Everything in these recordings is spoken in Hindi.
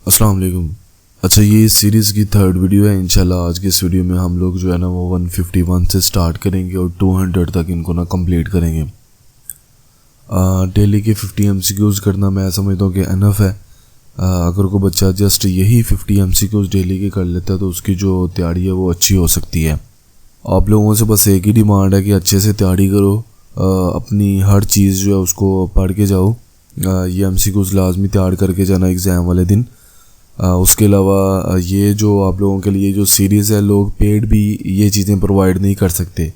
अस्सलाम वालेकुम। अच्छा, ये इस सीरीज़ की थर्ड वीडियो है। इंशाल्लाह आज की इस वीडियो में हम लोग जो है ना वो 151 से स्टार्ट करेंगे और 200 तक इनको ना कंप्लीट करेंगे। डेली के 50 MCQs करना मैं समझता हूँ कि इनफ है। अगर कोई बच्चा जस्ट यही 50 MCQs डेली के कर लेता है तो उसकी जो तैयारी है वो अच्छी हो सकती है। आप लोगों से बस एक ही डिमांड है कि अच्छे से तैयारी करो, अपनी हर चीज़ जो है उसको पढ़ के जाओ। ये MCQs लाजमी तैयार करके जाना एग्ज़ाम वाले दिन। उसके अलावा ये जो आप लोगों के लिए जो सीरीज़ है, लोग पेड भी ये चीज़ें प्रोवाइड नहीं कर सकते,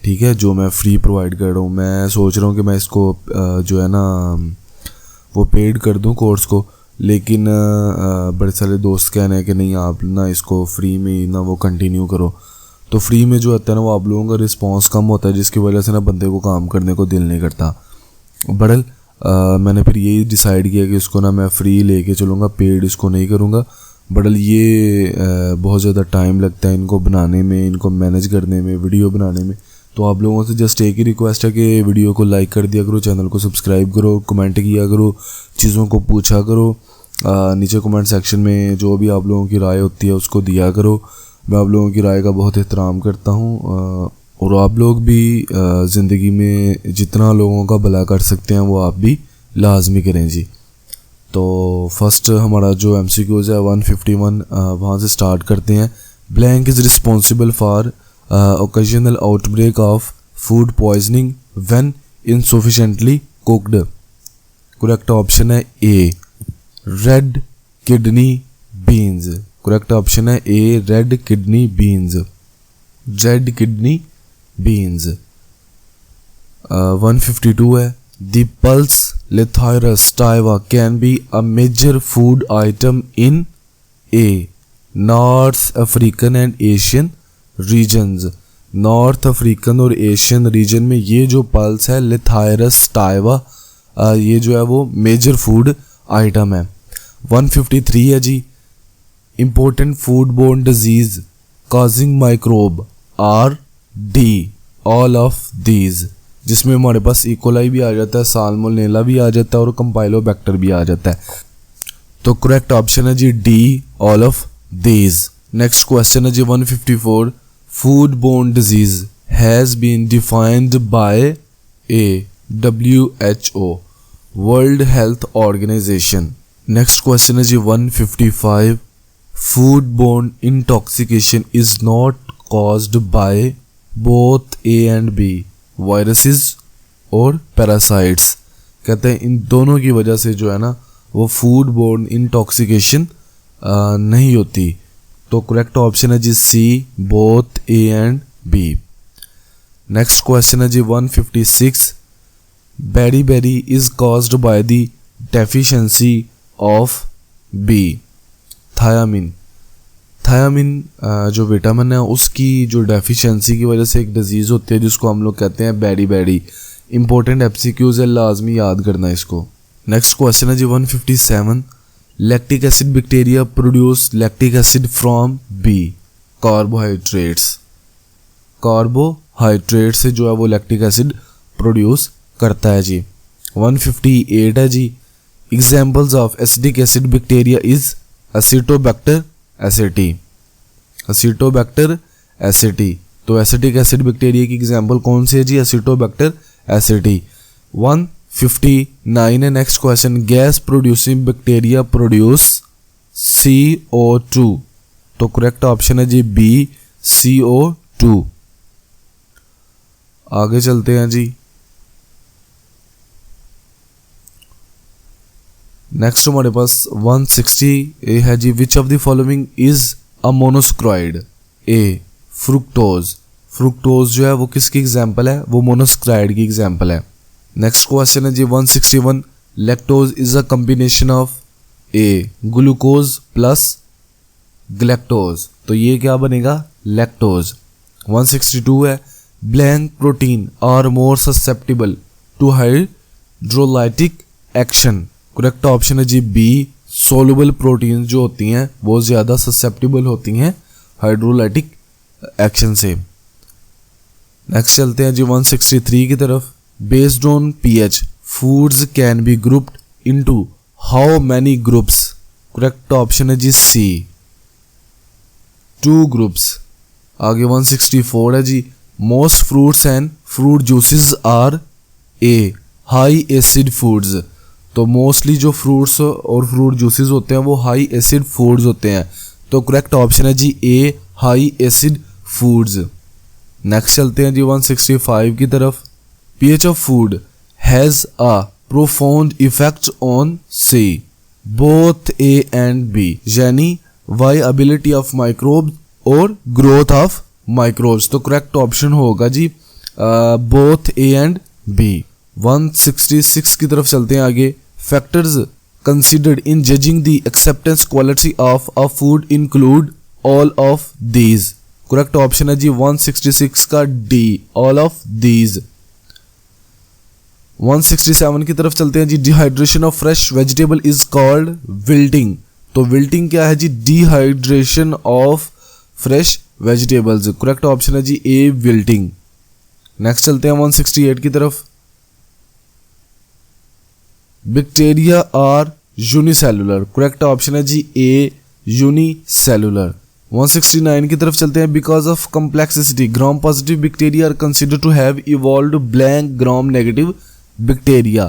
ठीक है। जो मैं फ्री प्रोवाइड कर रहा हूँ, मैं सोच रहा हूँ कि मैं इसको जो है ना वो पेड कर दूँ कोर्स को, लेकिन बड़े सारे दोस्त कहने हैं कि नहीं आप ना इसको फ्री में ही ना वो कंटिन्यू करो। तो फ्री में जो होता है ना वो आप लोगों का रिस्पॉन्स कम होता है, जिसकी वजह से ना बंदे को काम करने को दिल नहीं करता। बड़ल मैंने फिर यही डिसाइड किया कि इसको ना मैं फ्री लेके चलूँगा, पेड इसको नहीं करूँगा। बड़ल ये बहुत ज़्यादा टाइम लगता है इनको बनाने में, इनको मैनेज करने में, वीडियो बनाने में। तो आप लोगों से जस्ट एक ही रिक्वेस्ट है कि वीडियो को लाइक कर दिया करो, चैनल को सब्सक्राइब करो, कमेंट किया करो, चीज़ों को पूछा करो। नीचे कमेंट सेक्शन में जो भी आप लोगों की राय होती है उसको दिया करो। मैं आप लोगों की राय का बहुत एहतराम करता हूँ और आप लोग भी ज़िंदगी में जितना लोगों का भला कर सकते हैं वो आप भी लाजमी करें जी। तो फर्स्ट हमारा जो MCQs है 151, वहाँ से स्टार्ट करते हैं। Blank is responsible for occasional outbreak of food poisoning when insufficiently cooked. Correct option है A, red kidney beans. Correct option है A, red kidney beans. Red kidney beans. 152 है। The pulse Lithyrus stiva can be a major food item in A, North African and Asian regions। North African और एशियन रीजन में ये जो पल्स है लिथायरस स्टाइवा, ये जो है वो मेजर फूड आइटम है। 153 है जी। Important food borne disease causing microbe are D, all of these, जिसमें हमारे पास इकोलाई भी आ जाता है, साल्मोनेला भी आ जाता है और कंपाइलोबैक्टर भी आ जाता है। तो करेक्ट ऑप्शन है जी D, all of these. Next question है जी 154, food borne disease has been defined by A, WHO, world health organisation. Next question है जी 155, food borne intoxication is not caused by both A and B, viruses और पैरासाइट्स। कहते हैं इन दोनों की वजह से जो है ना वो फूड बोर्न इंटॉक्सिकेशन नहीं होती। तो करेक्ट ऑप्शन है जी C, both A and B। Next question है जी 156, beri beri is caused by the deficiency of B, thiamine. Thiamine जो विटामिन है उसकी जो डेफिशिएंसी की वजह से एक डिजीज़ होती है जिसको हम लोग कहते हैं बेरी बेरी। इंपॉर्टेंट MCQs है, लाजमी याद करना इसको। नेक्स्ट क्वेश्चन है जी 157, lactic acid bacteria produce lactic acid from B, carbohydrates. Carbohydrate से जो है वो लैक्टिक एसिड प्रोड्यूस करता है जी। 158 है जी। Examples of acidic acid bacteria is acetobacter aceti, acetobacter aceti. तो एसिटिक एसिड बैक्टीरिया की एग्जांपल कौन सी है जी, एसिटोबैक्टर एसिटी। 159 है next question, gas producing bacteria produce CO2। तो करेक्ट ऑप्शन है जी बी, CO2। आगे चलते हैं जी। नेक्स्ट हमारे पास 160 है जी, which of the following is a monosaccharide. A, fructose. Fructose जो है वो किसकी एग्जांपल है, वो मोनोस्क्राइड की एग्जांपल है। नेक्स्ट क्वेश्चन है जी 161, lactose is a combination of A, glucose plus galactose. तो ये क्या बनेगा, लैक्टोज। 162 है, blank protein are more susceptible to hydrolytic action. Correct option है जी बी, सोलुबल प्रोटीन जो होती हैं वो ज़्यादा ससेप्टिबल होती हैं हाइड्रोलाइटिक एक्शन से। नेक्स्ट चलते हैं जी 163 की तरफ, based on pH foods can be grouped into how many groups correct option है जी सी, 2 ग्रुप्स। आगे 164 है जी, most fruits and fruit juices are a high acid foods. तो मोस्टली जो फ्रूट्स और फ्रूट जूसेस होते हैं वो हाई एसिड फूड्स होते हैं। तो करेक्ट ऑप्शन है जी A high acid foods. Next चलते हैं जी 165 की तरफ। pH of food has a profound effect on C both A and B, यानी वायबिलिटी ऑफ माइक्रोब और ग्रोथ ऑफ माइक्रोब्स। तो करेक्ट ऑप्शन होगा जी बोथ ए एंड बी। 166 की तरफ चलते हैं आगे। Factors considered in judging the acceptance quality of a food include all of these. Correct option है जी 166 का डी, ऑल ऑफ दीज। 167 की तरफ चलते हैं जी। Dehydration of fresh vegetable is called wilting. तो विल्टिंग क्या है जी? Dehydration of fresh vegetables. Correct option है जी ए, विल्टिंग। नेक्स्ट चलते हैं 168 की तरफ। Bacteria are unicellular. Correct option है जी ए, यूनिसेलुलर। 169 की तरफ चलते हैं। Because of complexity gram positive bacteria are consider to have evolved blank gram negative bacteria,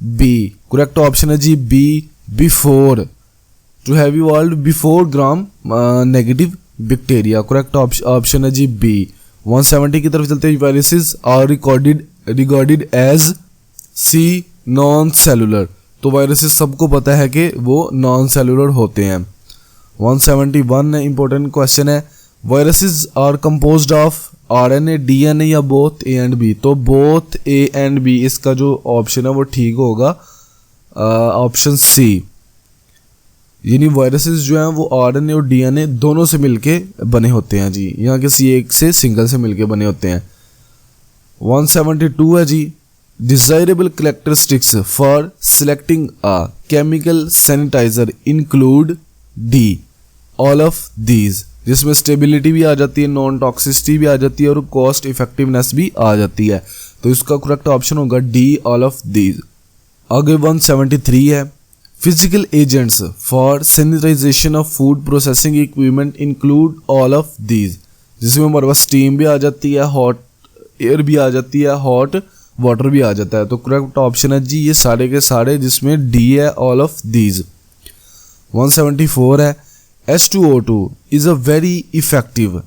B. Correct option है जी B, before, to have evolved before gram negative bacteria. Correct option है जी बी। 170 की तरफ चलते हैं। Viruses are recorded as C, non cellular. तो वायरसेस सबको पता है कि वो नॉन सेलुलर होते हैं। 171 इंपॉर्टेंट क्वेश्चन है। Viruses are composed of RNA, DNA या बोथ ए एंड बी। तो बोथ ए एंड बी, इसका जो ऑप्शन है वो ठीक होगा, ऑप्शन सी। यानी वायरसेस जो हैं वो आरएनए और डीएनए दोनों से मिलके बने होते हैं जी, यहाँ के सी एक से सिंगल से मिलके बने होते हैं। 172 है जी। Desirable characteristics for selecting a chemical sanitizer include D, all of these, जिसमें स्टेबिलिटी भी आ जाती है, नॉन टॉक्सिसिटी भी आ जाती है और कॉस्ट इफेक्टिवनेस भी आ जाती है। तो इसका करेक्ट ऑप्शन होगा डी, ऑल ऑफ दीज। आगे 173 है। Physical agents for sanitisation of food processing equipment include all of these, जिसमें हमारे पास स्टीम भी आ जाती है, हॉट एयर भी आ जाती है, हॉट वाटर भी आ जाता है। तो करेक्ट ऑप्शन है जी ये सारे के सारे, जिसमें डी है, ऑल ऑफ दीज। 174 है। H2O2 is a very effective,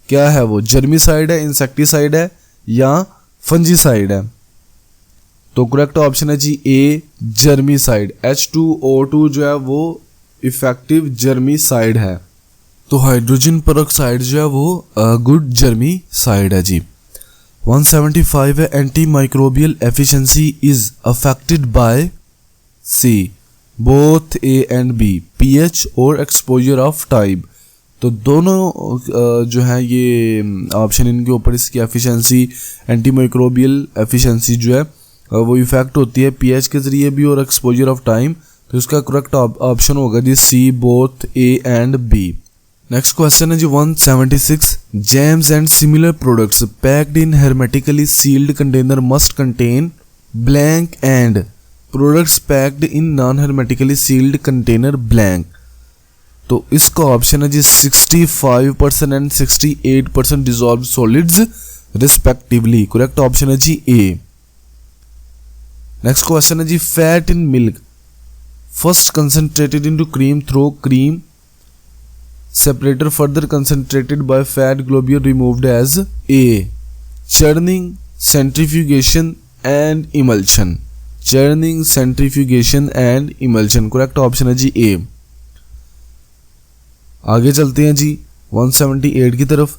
क्या है वो? जर्मिसाइड है, इंसेक्टिसाइड है या फंजीसाइड है? तो करेक्ट ऑप्शन है जी ए, जर्मिसाइड। H2O2 जो है वो इफेक्टिव जर्मिसाइड है। तो हाइड्रोजन पेरोक्साइड जो है वो गुड जर्मिसाइड है जी। 175 है। Anti microbial efficiency is affected by C, both A and B, pH और एक्सपोजर ऑफ टाइम। तो दोनों जो है ये ऑप्शन इनके ऊपर इसकी एफिशिएंसी, एंटी माइक्रोबियल एफिशिएंसी जो है वो इफेक्ट होती है पीएच के जरिए भी और एक्सपोजर ऑफ टाइम। तो इसका करेक्ट ऑप्शन होगा जी C, both A and B. Next question है जी 176। Jams and similar products packed in hermetically sealed container must contain blank and products packed in non hermetically sealed container blank. तो इसका ऑप्शन है जी 65% and 68% dissolve solids respectively. Correct option है जी ए। नेक्स्ट क्वेश्चन है जी fat in milk first concentrated into cream through cream separator further concentrated by fat globule removed as A, churning, centrifugation and emulsion। churning, centrifugation and emulsion। correct option है जी A। आगे चलते हैं जी 178 की तरफ।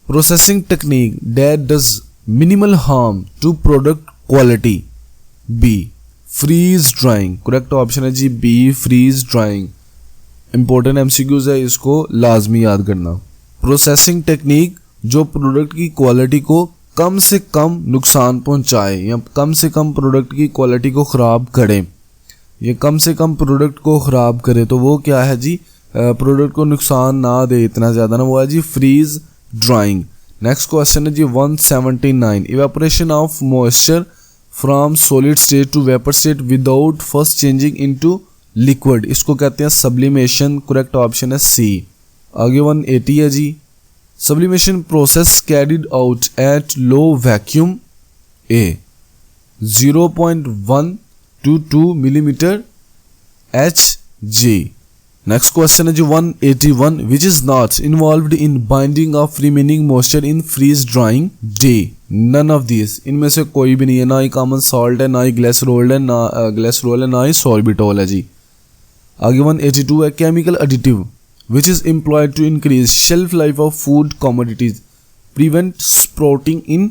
processing technique that does minimal harm to product quality, B, freeze drying। correct option है जी B, freeze drying। Important MCQs है, इसको लाजमी याद करना। प्रोसेसिंग टेक्निक जो प्रोडक्ट की क्वालिटी को कम से कम नुकसान पहुंचाए या कम से कम प्रोडक्ट की क्वालिटी को ख़राब करे, ये कम से कम प्रोडक्ट को ख़राब करे, तो वो क्या है जी? प्रोडक्ट को नुकसान ना दे इतना ज़्यादा ना, वो है जी फ्रीज ड्राइंग। नेक्स्ट क्वेश्चन है जी 179। Evaporation of moisture from solid state to vapour state without first changing into liquid, इसको कहते हैं सब्लिमेशन। करेक्ट ऑप्शन है सी। आगे 180 है जी। Sublimation process carried out at low vacuum, A 0.1 to 2 millimetre Hg। Next question है जी 181, which is not involved in binding of remaining moisture in freeze drying, D none of this, इनमें से कोई भी नहीं है, ना ही कॉमन सॉल्ट है, ना ही ग्लिसरॉल है, ना ही सॉर्बिटॉल है जी। आगे 182 है, chemical additive which is employed to increase shelf life of food commodities, prevent sprouting in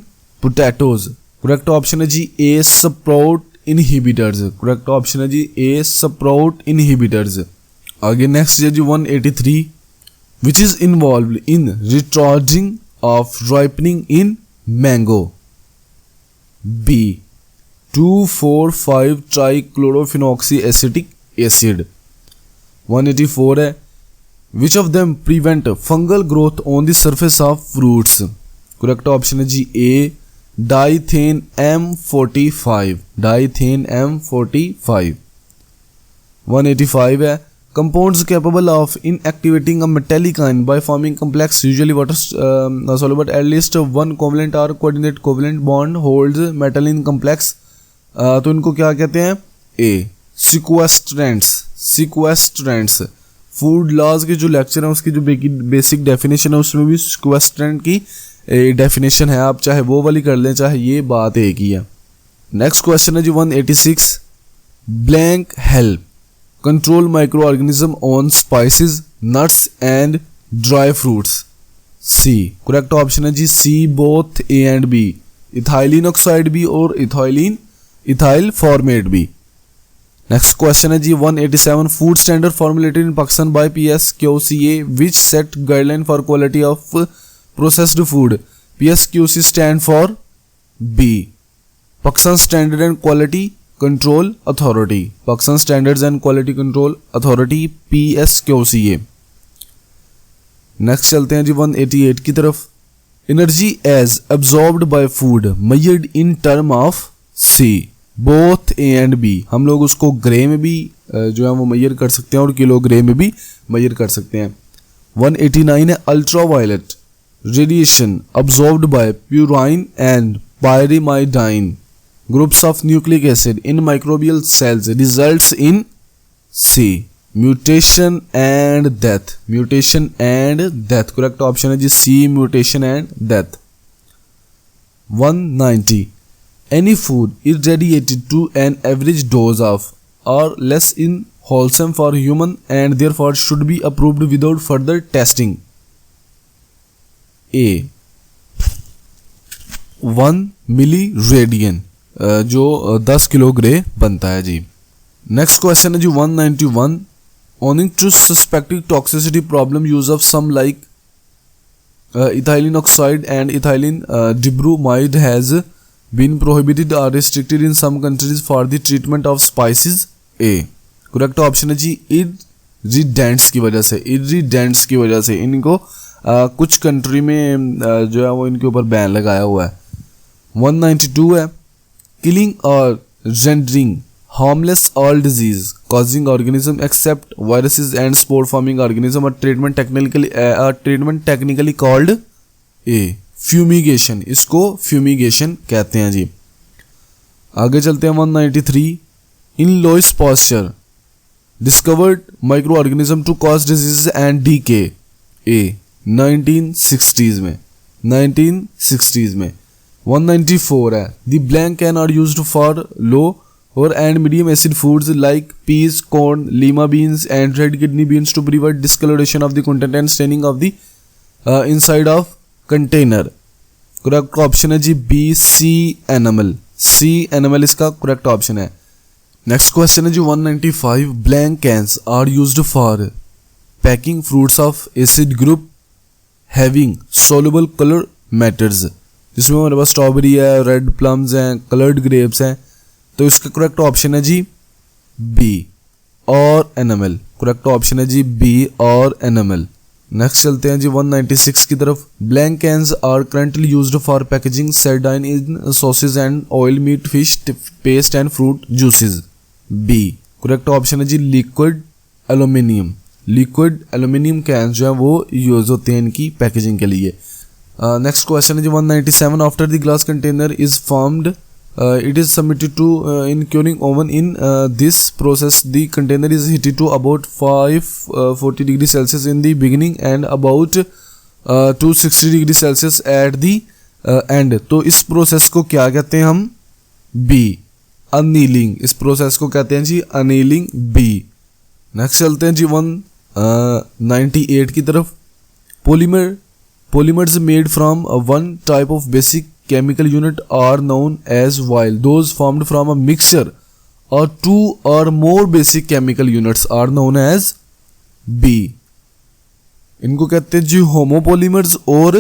potatoes। correct option है जी A sprout inhibitors। correct option है जी A sprout inhibitors। आगे next है जी 183, which is involved in retarding of ripening in mango, B 2,4,5 trichlorophenoxyacetic acid। 184 है, which of them prevent fungal growth on the surface of fruits। correct option है जी A Dithane M45, Dithane M45। 185 है, compounds capable of inactivating a metallic ion by forming complex usually water soluble at least one covalent or coordinate covalent bond holds metal in complex, तो इनको क्या कहते हैं, A sequestrants। sequestrants food laws के जो लेक्चर है उसकी जो बेसिक डेफिनेशन है उसमें भी सिक्वेस्ट्रेंट की डेफिनेशन है, आप चाहे वो वाली कर लें चाहे ये, बात एक ही है। नेक्स्ट क्वेश्चन है जी 186, blank help control micro organism on spices nuts and dry fruits, C. Correct option है जी C both A and B, ethylene oxide भी और इथाइल फॉर्मेट भी। नेक्स्ट क्वेश्चन है जी 187, food standard formulated in Pakistan by PSQCA which set guideline for quality of processed food, PSQC stand for B Pakistan standard and quality control authority, Pakistan standards and quality control authority PSQCA। Next चलते हैं जी 188 की तरफ, energy as absorbed by food measured in term of, C both A and B, हम लोग उसको ग्रे में भी जो है वो मेजर कर सकते हैं और किलोग्राम में भी मेजर कर सकते हैं। 189 है, ultraviolet radiation absorbed by purine and pyrimidine groups of nucleic acid in microbial cells results in, C mutation and death, mutation and death. Correct option है जी C mutation and death. 190, any food irradiated to an average dose of or less in wholesome for human and therefore should be approved without further testing, A 1 milli-radian जो 10 किलो ग्रे बनता है जी। नेक्स्ट क्वेश्चन है जी 191, owing to suspected toxicity problem use of some like ethylene oxide and ethylene dibromide has been prohibited or restricted in some countries for the treatment of spices, A। Correct option है जी irridants की वजह से, irridants की वजह से इनको कुछ कंट्री में जो है वो इनके ऊपर बैन लगाया हुआ है। 192 है, killing or rendering harmless all disease causing organism except viruses and spore forming organism, a treatment technically called, A fumigation, इसको फ्यूमिगेशन कहते हैं जी। आगे चलते हैं 193, in Louis Pasteur discovered micro organism to cause disease and decay, A 1960s में, 1960s में। 194 है, the blank can are used for low or and medium acid foods like peas, corn, lima beans and red kidney beans to prevent discoloration of the content and staining of the inside of container. Correct option है जी B sea animal, sea animal इसका करेक्ट ऑप्शन है। नेक्स्ट क्वेश्चन है जी 195, blank cans are used for packing fruits of acid group having soluble colour matters, जिसमें हमारे पास स्ट्रॉबेरी है, रेड प्लम्स हैं, कलर्ड ग्रेप्स हैं, तो इसका करेक्ट ऑप्शन है जी बी और एनिमल। करेक्ट ऑप्शन है जी बी और एनिमल। नेक्स्ट चलते हैं जी 196 की तरफ, blank cans are currently used for packaging sardine in sausage and oil, meat, fish paste and fruit juices, B correct option है जी liquid aluminium. Liquid aluminium can जो है वो यूज होते हैं इनकी पैकेजिंग के लिए। नेक्स्ट क्वेश्चन है जी 197 after the glass container is formed it is submitted to in curing oven in this process the container is heated to about 540 degree Celsius in the beginning and about 260 degree Celsius at the end. तो इस प्रोसेस को क्या कहते हैं हम? B, annealing. इस प्रोसेस को कहते हैं जी अनीलिंग, बी। नेक्स्ट चलते हैं जी 198 की तरफ। Polymers made from one type of basic chemical unit are known as, while those formed from a mixture or two or more basic chemical units are known as B। इनको कहते हैं जी होमोपोलीमर्स और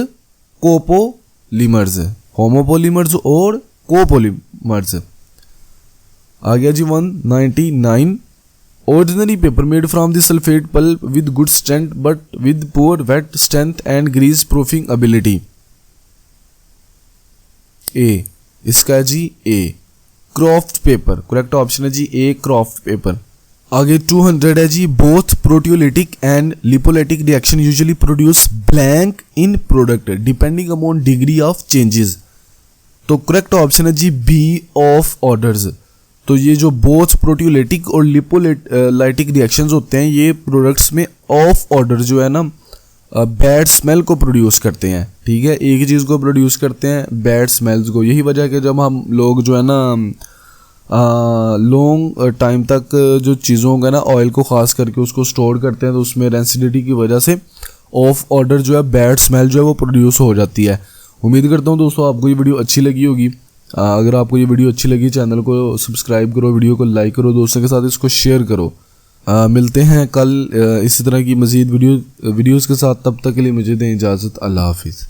कोपोलीमर्स। होमोपोलीमर्स और कोपोलीमर्स। आ गया जी 199। Ordinary paper made from the sulfate pulp with good strength but with poor wet strength and grease proofing ability। A, इसका है जी A, kraft paper. Correct option है जी A, क्राफ्ट पेपर। आगे 200 है जी both proteolytic and lipolytic reaction usually produce blank in product depending upon degree of changes. तो करेक्ट ऑप्शन है जी B, ऑफ ऑर्डर्स। तो ये जो बोथ प्रोटियोलिटिक और लिपोलाइटिक रिएक्शंस होते हैं ये प्रोडक्ट्स में ऑफ ऑर्डर जो है ना बैड स्मेल को प्रोड्यूस करते हैं। ठीक है, एक ही चीज़ को प्रोड्यूस करते हैं, बैड स्मेल्स को। यही वजह है कि जब हम लोग जो है ना लॉन्ग टाइम तक जो चीज़ों का ना ऑयल को ख़ास करके उसको स्टोर करते हैं तो उसमें रेंसिडिटी की वजह से ऑफ ऑर्डर जो है बैड स्मेल जो है वो प्रोड्यूस हो जाती है। उम्मीद करता हूँ दोस्तों आपको ये वीडियो अच्छी लगी होगी। अगर आपको ये वीडियो अच्छी लगी चैनल को सब्सक्राइब करो, वीडियो को लाइक करो, दोस्तों के साथ इसको शेयर करो। मिलते हैं कल इसी तरह की मज़ीद वीडियोज़ के साथ। तब तक के लिए मुझे दें इजाज़त। अल्लाह हाफिज़।